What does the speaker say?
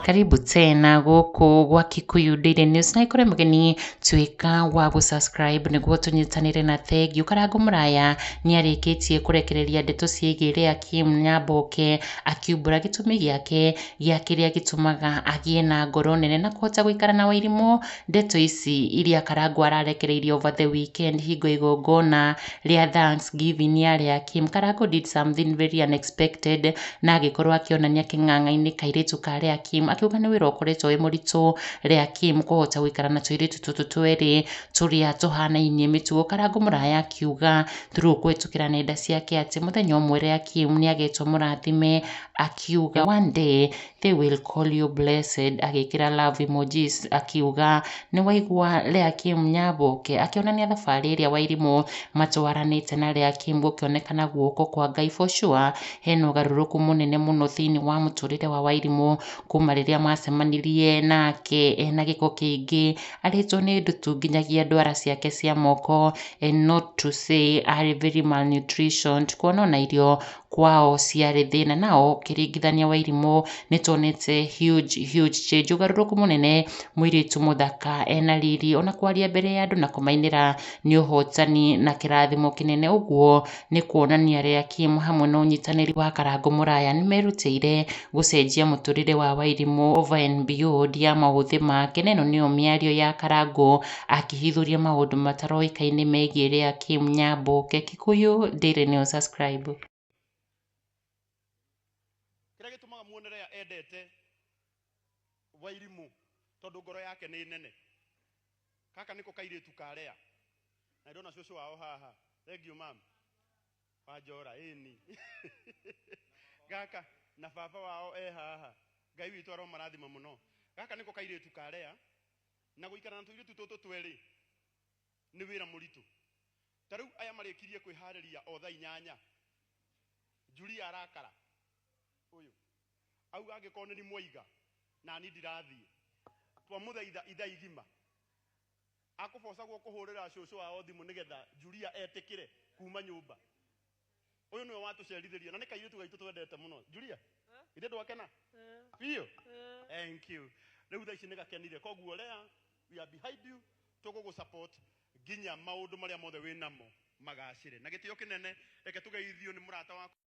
Karibu tena guku gwa Kikuyu Daily News na ikore mugeni twika wa gusubscribe niguo tunyitanire na Thengiũ. Karangu Muraya ni arikitie kurekereria ndeto ciigiĩ Leakim Nyamboke akiumbura gitumi giake gia kiria gitumaga agie na ngoro nene na kuhota guikara na Wairimu. Ndeto ici iria Karangu ararekereirie over the weekend hingo igongona ria Thanksgiving ya Leakim. Karangu did something very unexpected na agikorwo akionania king'ang'a-ini kairitu ka Leakim akiuga ni wira ukoretwo wi muritu Leakim kuhota guikara na tuiritu tutu tweri turia tuhanainie mitugo. Karangu Muraya akiuga through kwitukira nenda ciake ati muthenya umwe Leakim ni agetwo murathime, akiuga one day they will call you blessed, agikira love emojis, akiuga ni waigua Leakim Nyamboke akionania thabari iria Wairimu matwaranite na Leakim gukionekana guoko kwa Ngai. For sure hena ugaruruku munene muno thiini wa muturire wa Wairimu kuma riria macemanirie nake ena giko kiingi, aritwo ni ndutu nginyagia ndwara ciake cia moko, and not to say are very malnutritioned, kuona na irio kwao ciarĩ thĩna. Nao kiringithania Wairimu ni tuonete huge change, ugaruruku munene, mwiritu muthaka ena riri, ona kwaria mbere ya andu na kumainira ni uhotani na kirathimo kinene. Uguo ni kuonania Leakim hamwe na unyitaniri wa Karangu Muraya ni merutĩire gucenjia muturire wa Wairimu over and beyond ya mauthi make. Neno niyo miario ya Karangu akihithuria maundu mataroikaine megie Leakim Nyamboke. Kikuyu Daily News, subscribe. Kira gitumaga muonere endete Wairimu tondu ngoro yake ni nene. Kaka niko kairitu ka Lea na ndona cucu wao haha. Thank you ma'am. Wajora ini gaka na baba wao haha. Ngai witu aro marathima muno. Gaka niko kairitu ka Lea na guikara na tuiritu tutu tweri ni wira muritu. Tariu aya marikirie kwihariria o thaa 8 Julia arakara uyu au agikone ni mwiga na ni ndirathie twamuthaitha itha igima akuboca gwo kuhurira cucu wao thimu nigetha Julia etikire kuma nyumba. Uyu niwe watucerithirie na ni kairitu gaitu twendete muno. Julia ithe ndwakena biyo? Thank you. Riu tha ici ni gakenire koguo Lea we are behind you, tugugu support ginya maundu maria mothe winamo magacire na gitio kinene. Reke tugeithio ni murata wako.